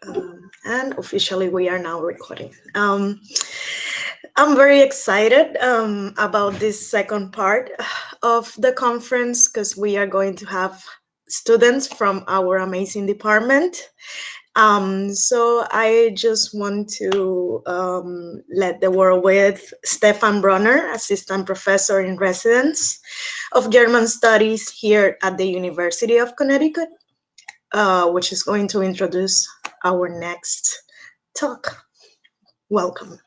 And officially, we are now recording. I'm very excited about this second part of the conference because we are going to have students from our amazing department. So I just want to let the world with Stefan Bronner, assistant professor in residence of German studies here at the University of Connecticut, which is going to introduce our next talk. Welcome.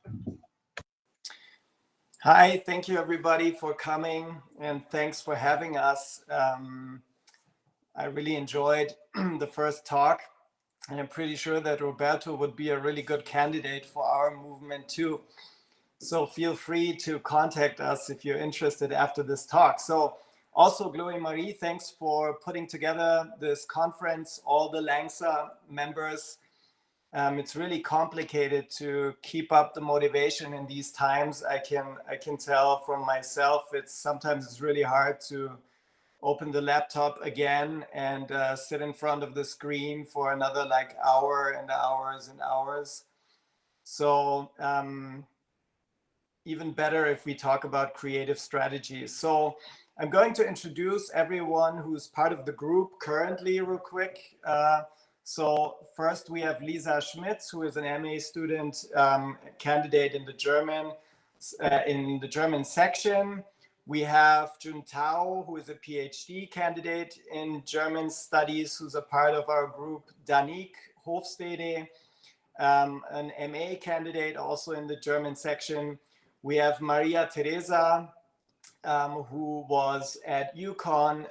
Hi, thank you everybody for coming and thanks for having us. I really enjoyed the first talk and I'm pretty sure that Roberto would be a really good candidate for our movement too. So feel free to contact us if you're interested after this talk. So also Glorimarie, thanks for putting together this conference, all the LANGSA members. It's really complicated to keep up the motivation in these times. I can tell from myself, sometimes it's really hard to open the laptop again and sit in front of the screen for another like hour and hours and hours. So even better if we talk about creative strategies. So I'm going to introduce everyone who's part of the group currently real quick. So first we have Lisa Schmitz, who is an MA student candidate in the German section. We have Juntao, who is a PhD candidate in German studies, who's a part of our group. Danique, Hofstede, an MA candidate also in the German section. We have Maria Teresa, who was at UConn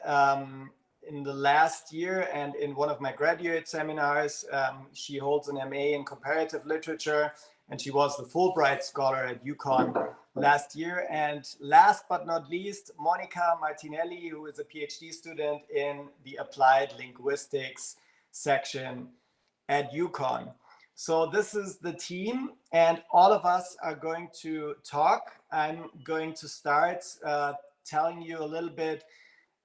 in the last year and in one of my graduate seminars. She holds an MA in comparative literature and she was the Fulbright scholar at UConn last year. And last but not least, Monica Martinelli, who is a PhD student in the applied linguistics section at UConn. So this is the team and all of us are going to talk. I'm going to start telling you a little bit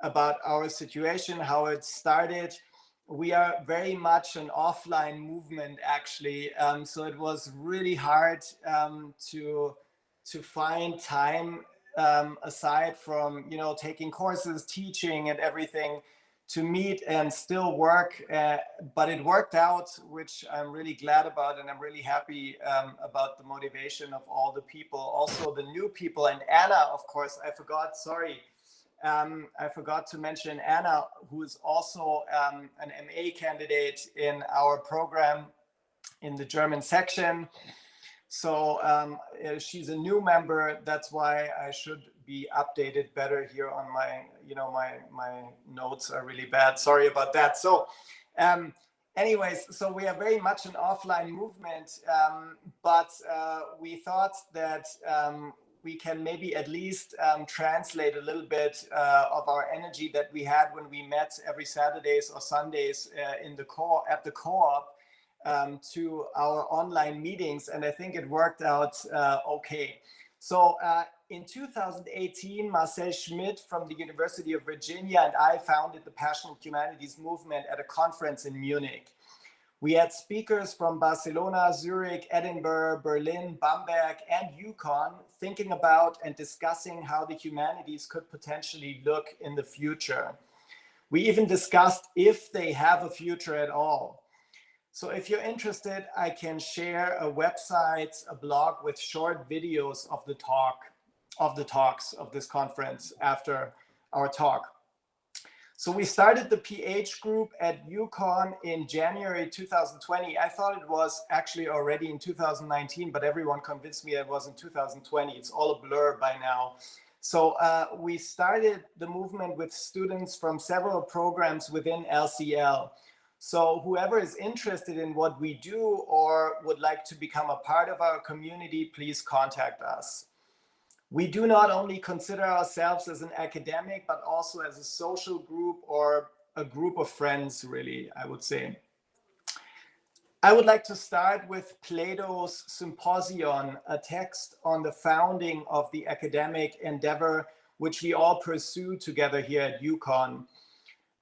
about our situation, how it started. We are very much an offline movement actually. So it was really hard to find time aside from, taking courses, teaching and everything, to meet and still work, but it worked out, which I'm really glad about, and I'm really happy about the motivation of all the people, also the new people. And Anna, of course, I forgot to mention Anna, who is also an MA candidate in our program in the German section. So she's a new member. That's why I should be updated better here on my, my notes are really bad. Sorry about that. So anyways, so we are very much an offline movement, but we thought that we can maybe at least translate a little bit of our energy that we had when we met every Saturdays or Sundays at the co-op to our online meetings, and I think it worked out okay. So in 2018, Marcel Schmidt from the University of Virginia and I founded the Passionate Humanities movement at a conference in Munich. We had speakers from Barcelona, Zurich, Edinburgh, Berlin, Bamberg, and UConn thinking about and discussing how the humanities could potentially look in the future. We even discussed if they have a future at all. So if you're interested, I can share a website, a blog with short videos of the talks of this conference after our talk. So we started the PH group at UConn in January 2020. I thought it was actually already in 2019, but everyone convinced me it was in 2020. It's all a blur by now. So we started the movement with students from several programs within LCL. So whoever is interested in what we do or would like to become a part of our community, please contact us. We do not only consider ourselves as an academic, but also as a social group or a group of friends, really, I would say. I would like to start with Plato's Symposion, a text on the founding of the academic endeavor, which we all pursue together here at UConn.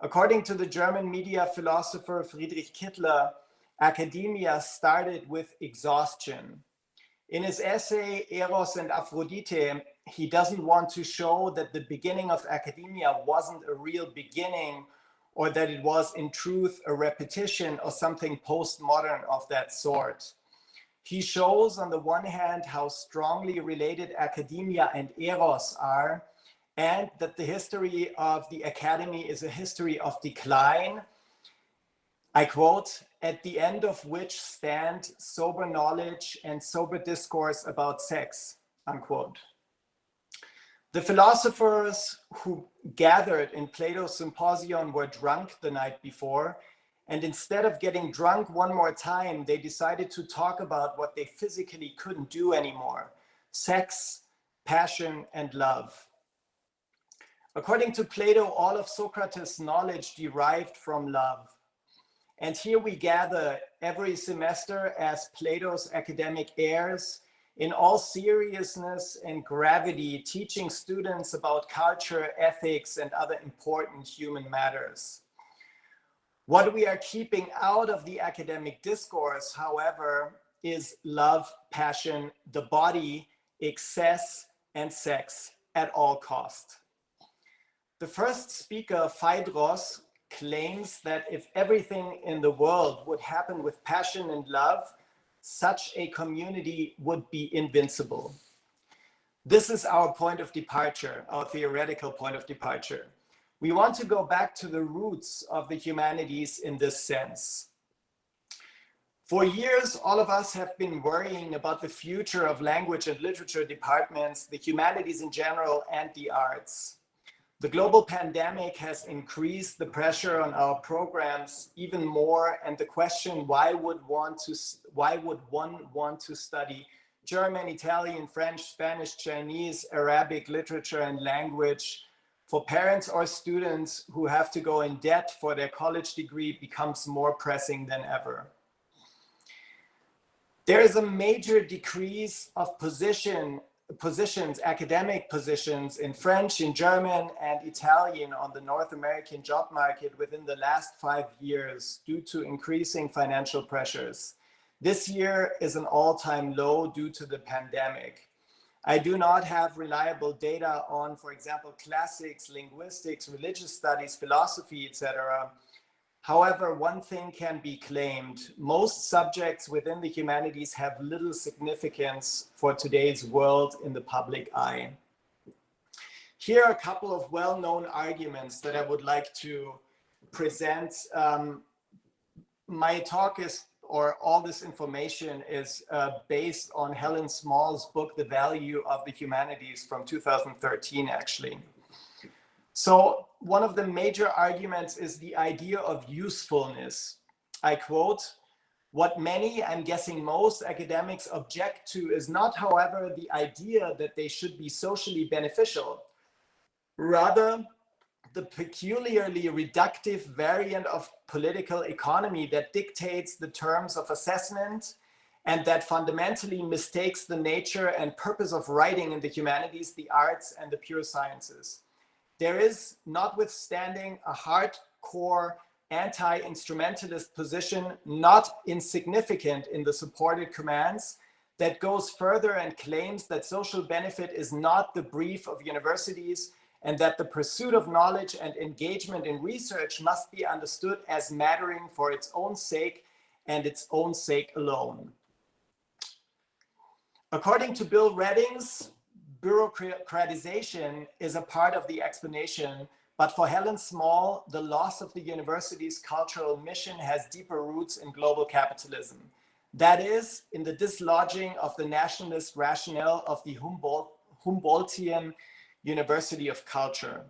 According to the German media philosopher Friedrich Kittler, academia started with exhaustion. In his essay, Eros and Aphrodite, he doesn't want to show that the beginning of academia wasn't a real beginning, or that it was in truth a repetition or something postmodern of that sort. He shows on the one hand how strongly related academia and Eros are, and that the history of the academy is a history of decline. I quote, "at the end of which stand sober knowledge and sober discourse about sex," unquote. The philosophers who gathered in Plato's symposium were drunk the night before, and instead of getting drunk one more time, they decided to talk about what they physically couldn't do anymore: sex, passion, and love. According to Plato, all of Socrates' knowledge derived from love. And here we gather every semester as Plato's academic heirs, in all seriousness and gravity, teaching students about culture, ethics, and other important human matters. What we are keeping out of the academic discourse, however, is love, passion, the body, excess, and sex at all cost. The first speaker, Phaedros, claims that if everything in the world would happen with passion and love, such a community would be invincible. This is our point of departure, our theoretical point of departure. We want to go back to the roots of the humanities in this sense. For years, all of us have been worrying about the future of language and literature departments, the humanities in general, and the arts. The global pandemic has increased the pressure on our programs even more, and the question, why would one want to study German, Italian, French, Spanish, Chinese, Arabic literature and language for parents or students who have to go in debt for their college degree becomes more pressing than ever. There is a major decrease of positions, academic positions in French, in German, and Italian on the North American job market within the last 5 years due to increasing financial pressures. This year is an all-time low due to the pandemic. I do not have reliable data on, for example, classics, linguistics, religious studies, philosophy, etc. However, one thing can be claimed: most subjects within the humanities have little significance for today's world in the public eye. Here are a couple of well-known arguments that I would like to present. My talk is, or all this information is based on Helen Small's book, The Value of the Humanities, from 2013, actually. So one of the major arguments is the idea of usefulness. I quote, "What many, I'm guessing most, academics object to is not, however, the idea that they should be socially beneficial. Rather, the peculiarly reductive variant of political economy that dictates the terms of assessment and that fundamentally mistakes the nature and purpose of writing in the humanities, the arts, and the pure sciences. There is, notwithstanding a hardcore anti-instrumentalist position, not insignificant in the supported commands, that goes further and claims that social benefit is not the brief of universities, and that the pursuit of knowledge and engagement in research must be understood as mattering for its own sake and its own sake alone." According to Bill Redding's, bureaucratization is a part of the explanation, but for Helen Small, the loss of the university's cultural mission has deeper roots in global capitalism. That is, in the dislodging of the nationalist rationale of the Humboldtian University of Culture.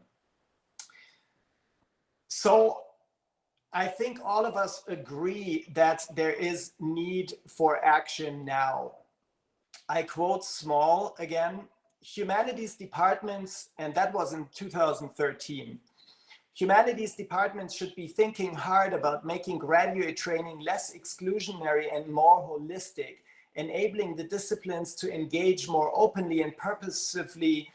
So I think all of us agree that there is need for action now. I quote Small again: "Humanities departments," and that was in 2013, "humanities departments should be thinking hard about making graduate training less exclusionary and more holistic, enabling the disciplines to engage more openly and purposefully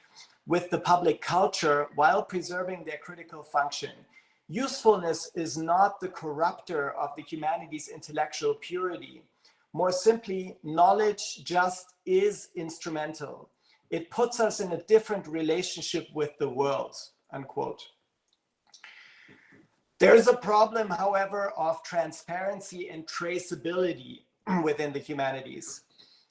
with the public culture while preserving their critical function. Usefulness is not the corrupter of the humanities' intellectual purity. More simply, knowledge just is instrumental. It puts us in a different relationship with the world, unquote. There is a problem, however, of transparency and traceability within the humanities.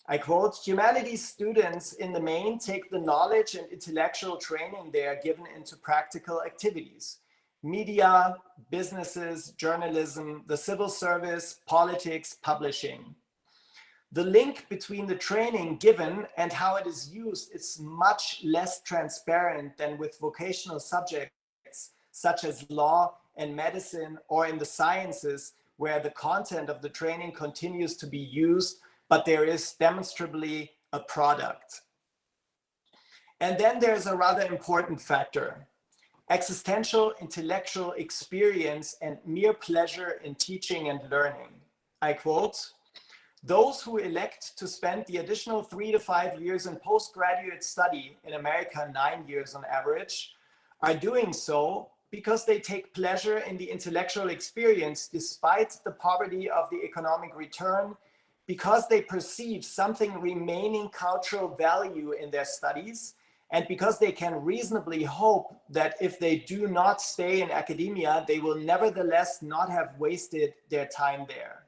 I quote, humanities students in the main take the knowledge and intellectual training they are given into practical activities. Media, businesses, journalism, the civil service, politics, publishing. The link between the training given and how it is used is much less transparent than with vocational subjects such as law and medicine, or in the sciences, where the content of the training continues to be used, but there is demonstrably a product. And then there's a rather important factor: existential intellectual experience and mere pleasure in teaching and learning. I quote, those who elect to spend the additional 3 to 5 years in postgraduate study, in America 9 years on average, are doing so because they take pleasure in the intellectual experience despite the poverty of the economic return, because they perceive something remaining cultural value in their studies, and because they can reasonably hope that if they do not stay in academia, they will nevertheless not have wasted their time there.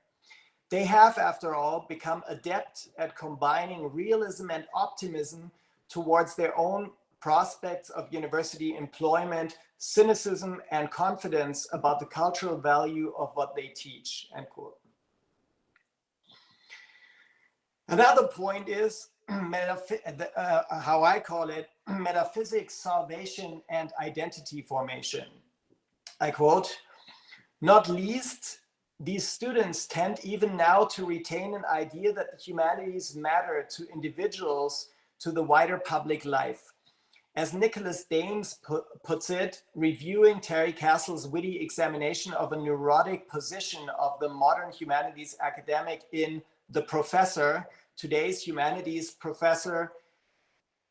They have, after all, become adept at combining realism and optimism towards their own prospects of university employment, cynicism, and confidence about the cultural value of what they teach, end quote. Another point is how I call it, metaphysics, salvation, and identity formation. I quote, not least, these students tend even now to retain an idea that the humanities matter to individuals, to the wider public life. As Nicholas Dames puts it, reviewing Terry Castle's witty examination of a neurotic position of the modern humanities academic in The Professor, today's humanities professor,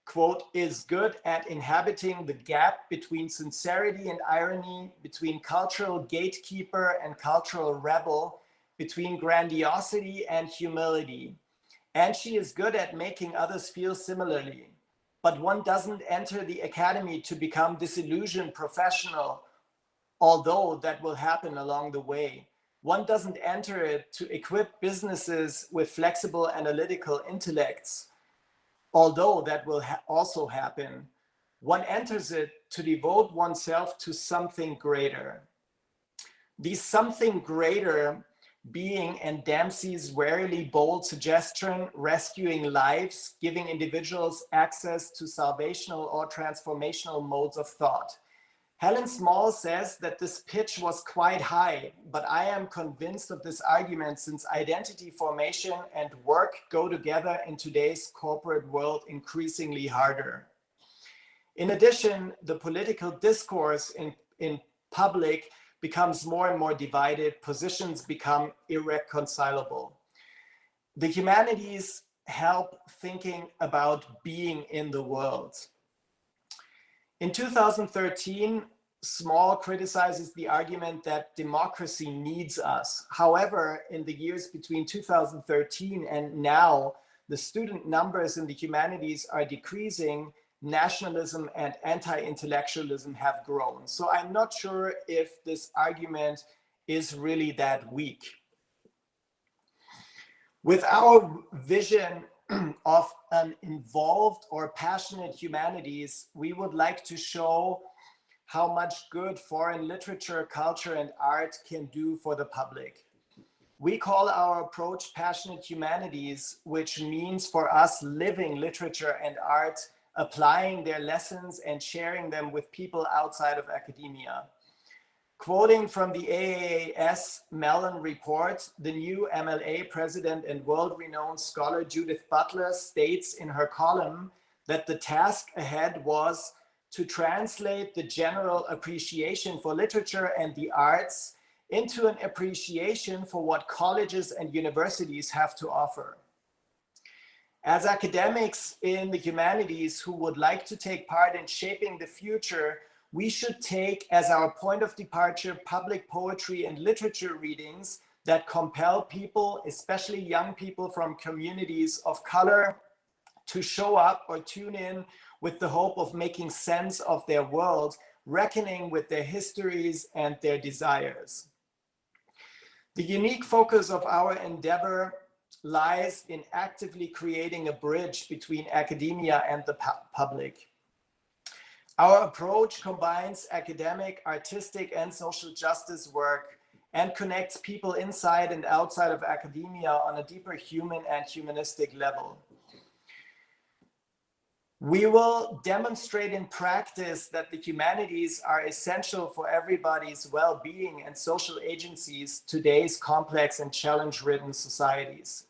quote, is good at inhabiting the gap between sincerity and irony, between cultural gatekeeper and cultural rebel, between grandiosity and humility. And she is good at making others feel similarly. But one doesn't enter the academy to become disillusioned professional, although that will happen along the way. One doesn't enter it to equip businesses with flexible analytical intellects, although that will also happen. One enters it to devote oneself to something greater. The something greater being, and Dempsey's warily bold suggestion, rescuing lives, giving individuals access to salvational or transformational modes of thought. Helen Small says that this pitch was quite high, but I am convinced of this argument since identity formation and work go together in today's corporate world increasingly harder. In addition, the political discourse in public becomes more and more divided, positions become irreconcilable. The humanities help thinking about being in the world. In 2013, Small criticizes the argument that democracy needs us. However, in the years between 2013 and now, the student numbers in the humanities are decreasing, nationalism and anti-intellectualism have grown. So I'm not sure if this argument is really that weak. With our vision of an involved or passionate humanities, we would like to show how much good foreign literature, culture, and art can do for the public. We call our approach passionate humanities, which means for us living literature and art, applying their lessons and sharing them with people outside of academia. Quoting from the AAAS Mellon report, the new MLA president and world-renowned scholar Judith Butler states in her column that the task ahead was to translate the general appreciation for literature and the arts into an appreciation for what colleges and universities have to offer. As academics in the humanities who would like to take part in shaping the future, we should take as our point of departure public poetry and literature readings that compel people, especially young people from communities of color, to show up or tune in with the hope of making sense of their world, reckoning with their histories and their desires. The unique focus of our endeavor lies in actively creating a bridge between academia and the public. Our approach combines academic, artistic, and social justice work and connects people inside and outside of academia on a deeper human and humanistic level. We will demonstrate in practice that the humanities are essential for everybody's well-being and social agencies today's complex and challenge-ridden societies.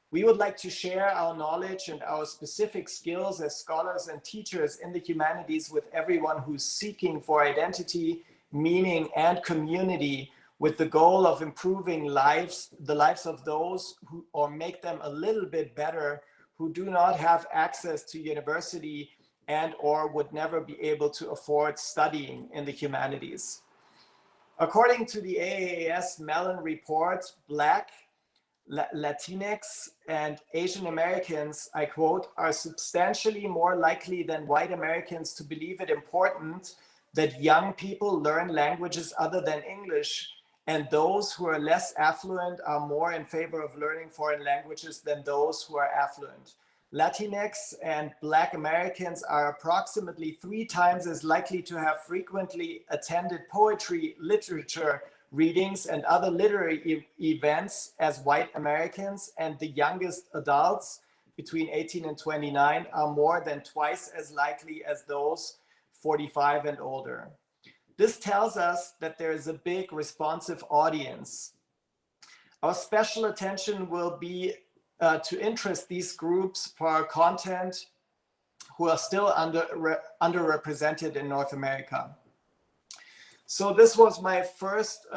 We would like to share our knowledge and our specific skills as scholars and teachers in the humanities with everyone who's seeking for identity, meaning, and community, with the goal of improving the lives of those who, or make them a little bit better, who do not have access to university and or would never be able to afford studying in the humanities. According to the AAAS Mellon report, Black, Latinx, and Asian Americans, I quote, are substantially more likely than white Americans to believe it important that young people learn languages other than English, and those who are less affluent are more in favor of learning foreign languages than those who are affluent. Latinx and Black Americans are approximately 3 times as likely to have frequently attended poetry, literature, readings, and other literary events as white Americans, and the youngest adults between 18 and 29 are more than twice as likely as those 45 and older. This tells us that there is a big responsive audience. Our special attention will be to interest these groups for our content who are still underrepresented in North America. So this was my first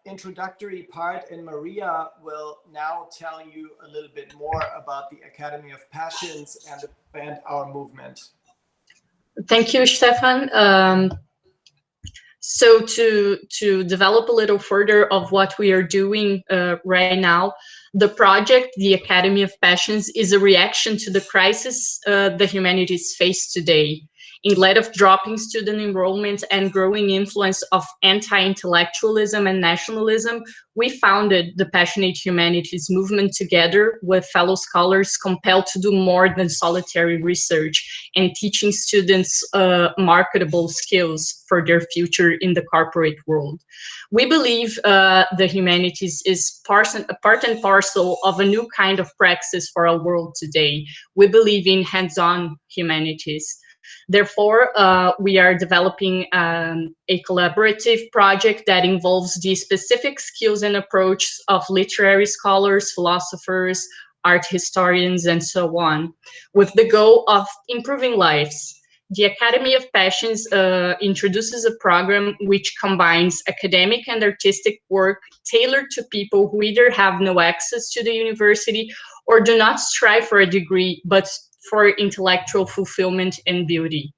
introductory part, and Maria will now tell you a little bit more about the Academy of Passions and our movement. Thank you, Stefan. So to develop a little further of what we are doing right now, the project, the Academy of Passions, is a reaction to the crisis the humanities face today. In light of dropping student enrollment and growing influence of anti-intellectualism and nationalism, we founded the Passionate Humanities movement together with fellow scholars compelled to do more than solitary research and teaching students marketable skills for their future in the corporate world. We believe the humanities is part and parcel of a new kind of praxis for our world today. We believe in hands-on humanities. Therefore, we are developing a collaborative project that involves the specific skills and approach of literary scholars, philosophers, art historians, and so on, with the goal of improving lives. The Academy of Passions introduces a program which combines academic and artistic work tailored to people who either have no access to the university or do not strive for a degree, but for intellectual fulfillment and beauty.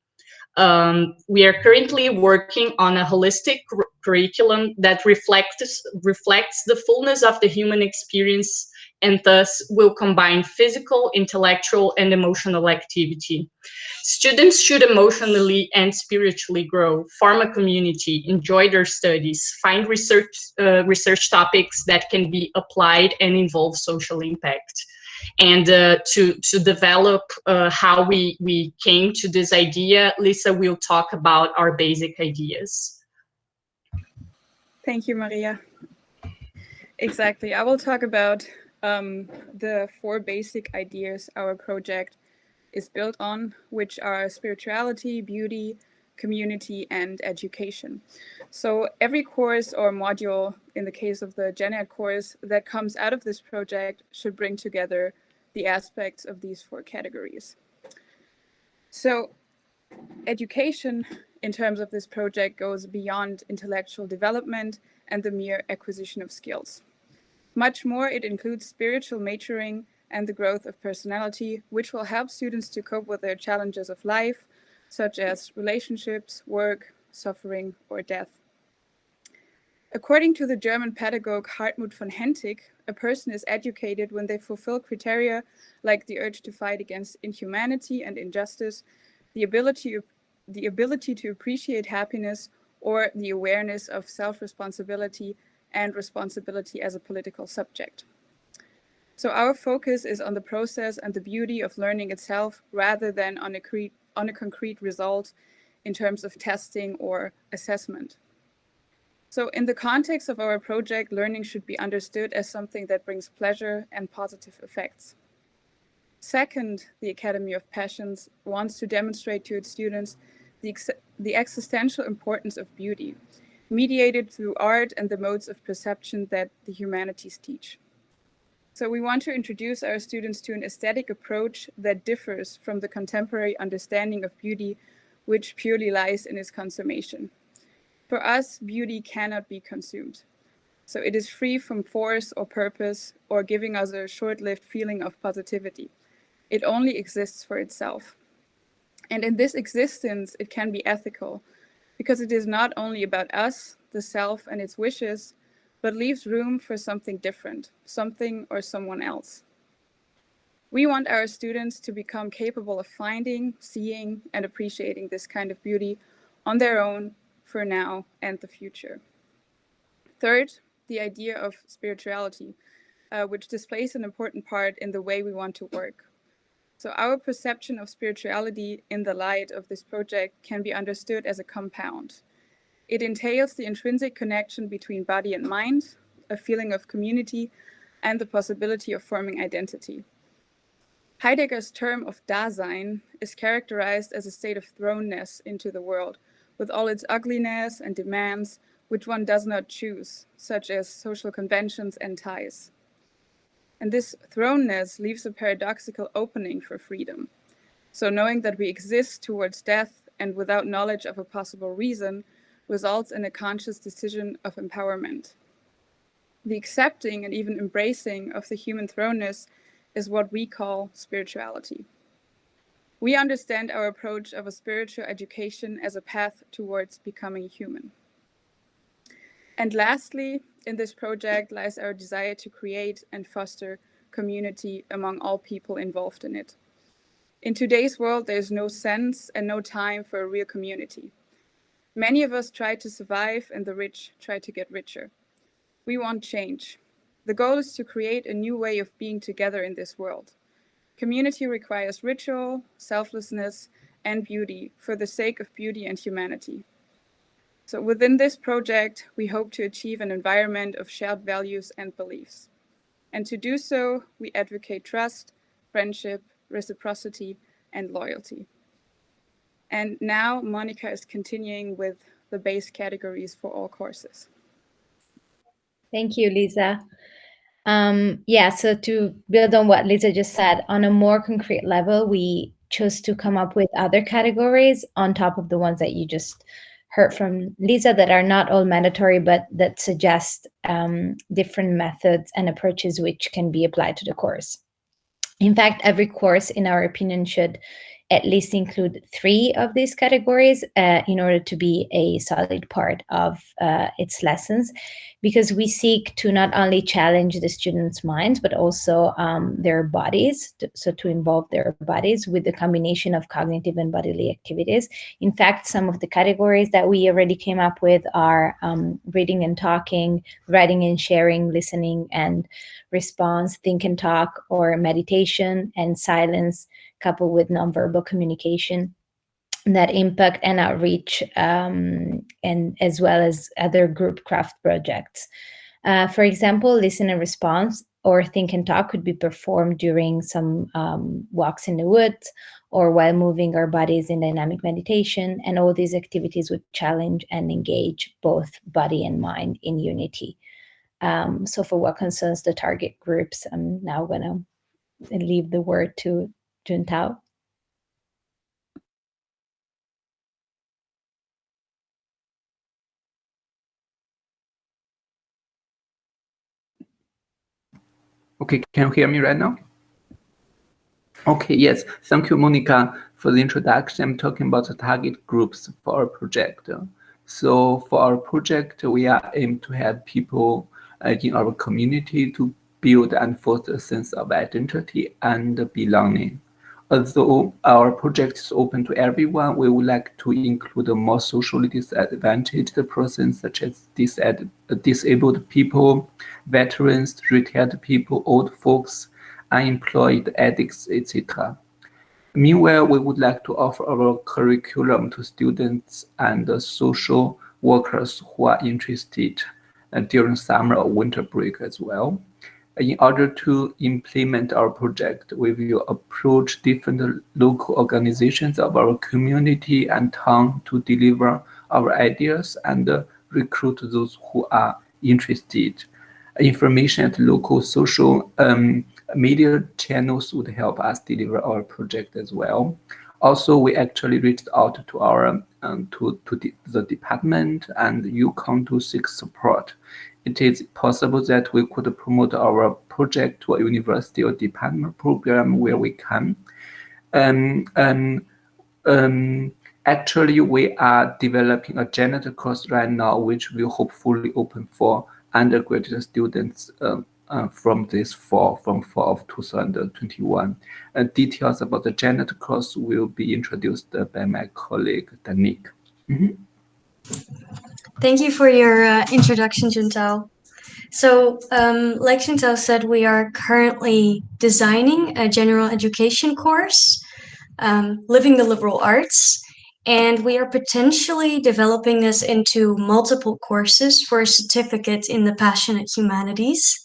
We are currently working on a holistic curriculum that reflects the fullness of the human experience and thus will combine physical, intellectual, and emotional activity. Students should emotionally and spiritually grow, form a community, enjoy their studies, find research topics that can be applied and involve social impact. And to develop how we came to this idea, Lisa will talk about our basic ideas. Thank you, Maria. Exactly. I will talk about the 4 basic ideas our project is built on, which are spirituality, beauty, community, and education. So every course or module, in the case of the Gen Ed course, that comes out of this project should bring together the aspects of these 4 categories. So education, in terms of this project, goes beyond intellectual development and the mere acquisition of skills. Much more, it includes spiritual maturing and the growth of personality, which will help students to cope with their challenges of life, such as relationships, work, suffering, or death. According to the German pedagogue Hartmut von Hentig, a person is educated when they fulfill criteria like the urge to fight against inhumanity and injustice, the ability to appreciate happiness, or the awareness of self-responsibility and responsibility as a political subject. So our focus is on the process and the beauty of learning itself rather than on a concrete result in terms of testing or assessment. So in the context of our project, learning should be understood as something that brings pleasure and positive effects. Second, the Academy of Passions wants to demonstrate to its students the existential importance of beauty, mediated through art and the modes of perception that the humanities teach. So we want to introduce our students to an aesthetic approach that differs from the contemporary understanding of beauty, which purely lies in its consummation. For us, beauty cannot be consumed. So it is free from force or purpose or giving us a short-lived feeling of positivity. It only exists for itself. And in this existence, it can be ethical because it is not only about us, the self and its wishes, but leaves room for something different, something or someone else. We want our students to become capable of finding, seeing, and appreciating this kind of beauty on their own for now and the future. Third, the idea of spirituality, which displays an important part in the way we want to work. So our perception of spirituality in the light of this project can be understood as a compound. It entails the intrinsic connection between body and mind, a feeling of community, and the possibility of forming identity. Heidegger's term of Dasein is characterized as a state of thrownness into the world, with all its ugliness and demands, which one does not choose, such as social conventions and ties. And this thrownness leaves a paradoxical opening for freedom. So knowing that we exist towards death and without knowledge of a possible reason results in a conscious decision of empowerment. The accepting and even embracing of the human thrownness is what we call spirituality. We understand our approach of a spiritual education as a path towards becoming human. And lastly, in this project lies our desire to create and foster community among all people involved in it. In today's world, there's no sense and no time for a real community. Many of us try to survive and the rich try to get richer. We want change. The goal is to create a new way of being together in this world. Community requires ritual, selflessness, and beauty for the sake of beauty and humanity. So within this project, we hope to achieve an environment of shared values and beliefs. And to do so, we advocate trust, friendship, reciprocity, and loyalty. And now Monica is continuing with the base categories for all courses. Thank you, Lisa. So to build on what Lisa just said, on a more concrete level, we chose to come up with other categories on top of the ones that you just heard from Lisa that are not all mandatory, but that suggest different methods and approaches which can be applied to the course. In fact, every course, in our opinion, should at least include 3 of these categories in order to be a solid part of its lessons, because we seek to not only challenge the students' minds, but also their bodies, to involve their bodies with the combination of cognitive and bodily activities. In fact, some of the categories that we already came up with are reading and talking, writing and sharing, listening and response, think and talk, or meditation and silence, coupled with nonverbal communication, that impact and outreach, and as well as other group craft projects. For example, listen and response or think and talk could be performed during some walks in the woods or while moving our bodies in dynamic meditation, and all these activities would challenge and engage both body and mind in unity. So for what concerns the target groups, I'm now going to leave the word to Juntao. Okay, can you hear me right now? Okay, yes. Thank you, Monica, for the introduction. I'm talking about the target groups for our project. So for our project, we are aimed to help people in our community to build and foster a sense of identity and belonging. Although our project is open to everyone, we would like to include more socially disadvantaged persons such as disabled people, veterans, retired people, old folks, unemployed, addicts, etc. Meanwhile, we would like to offer our curriculum to students and social workers who are interested during summer or winter break as well. In order to implement our project, we will approach different local organizations of our community and town to deliver our ideas and recruit those who are interested. Information at local social media channels would help us deliver our project as well. Also, we actually reached out to our the department and UConn to seek support. It is possible that we could promote our project to a university or department program where we can. Actually, we are developing a janitor course right now, which will hopefully open for undergraduate students from this fall, from fall of 2021. Details about the janitor course will be introduced by my colleague, Danique. Thank you for your introduction, Juntao. So, like Juntao said, we are currently designing a general education course, Living the Liberal Arts, and we are potentially developing this into multiple courses for a certificate in the Passionate Humanities.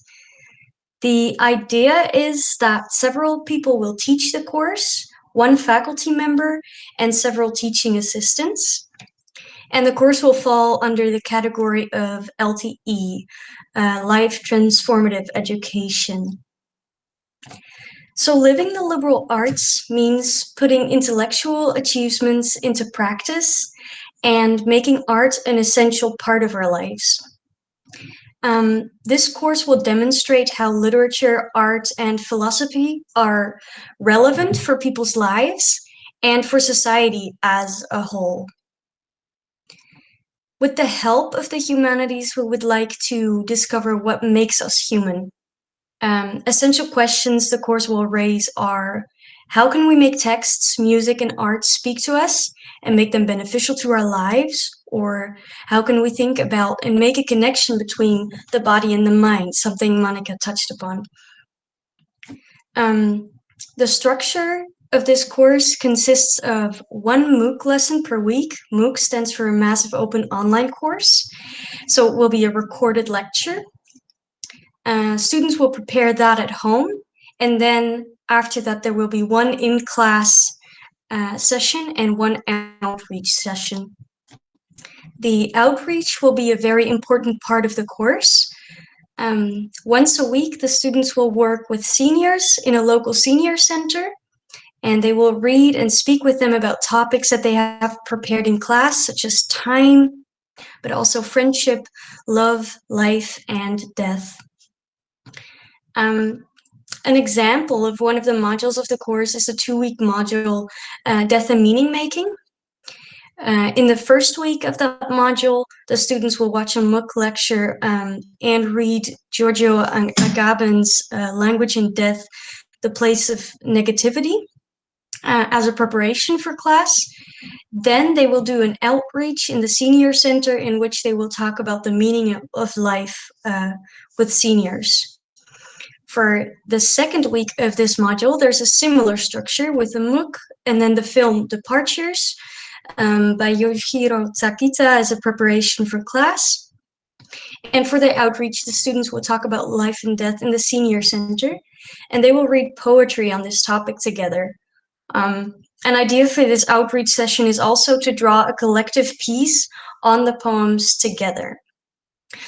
The idea is that several people will teach the course, one faculty member, and several teaching assistants. And the course will fall under the category of LTE, Life Transformative Education. So living the liberal arts means putting intellectual achievements into practice and making art an essential part of our lives. This course will demonstrate how literature, art, and philosophy are relevant for people's lives and for society as a whole. With the help of the humanities, we would like to discover what makes us human. Essential questions the course will raise are: how can we make texts, music, and art speak to us and make them beneficial to our lives? Or how can we think about and make a connection between the body and the mind, something Monica touched upon? The structure of this course consists of one MOOC lesson per week. MOOC stands for a Massive Open Online Course. So it will be a recorded lecture. Students will prepare that at home, and then after that there will be one in-class session and one outreach session. The outreach will be a very important part of the course. Once a week, the students will work with seniors in a local senior center, and they will read and speak with them about topics that they have prepared in class, such as time, but also friendship, love, life, and death. An example of one of the modules of the course is a 2-week module, Death and Meaning Making. In the first week of that module, the students will watch a MOOC lecture and read Giorgio Agamben's Language and Death, The Place of Negativity, as a preparation for class. Then they will do an outreach in the senior center in which they will talk about the meaning of life with seniors. For the second week of this module, there's a similar structure with a MOOC and then the film Departures by Yoshihiro Takita as a preparation for class. And for the outreach, the students will talk about life and death in the senior center, and they will read poetry on this topic together. An idea for this outreach session is also to draw a collective piece on the poems together.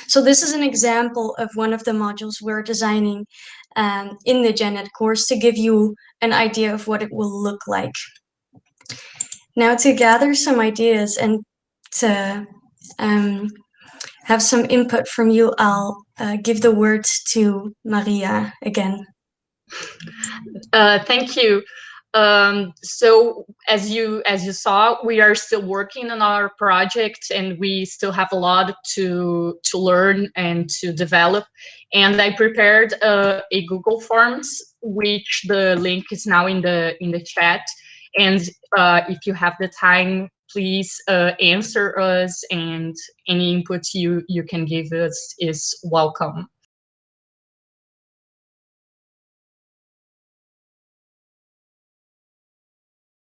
So this is an example of one of the modules we're designing in the Gen Ed course to give you an idea of what it will look like. Now, to gather some ideas and to have some input from you, I'll give the words to Maria again. Thank you. So as you saw, we are still working on our project, and we still have a lot to learn and to develop. And I prepared a Google Forms, which the link is now in the chat. And if you have the time, please answer us, and any input you can give us is welcome.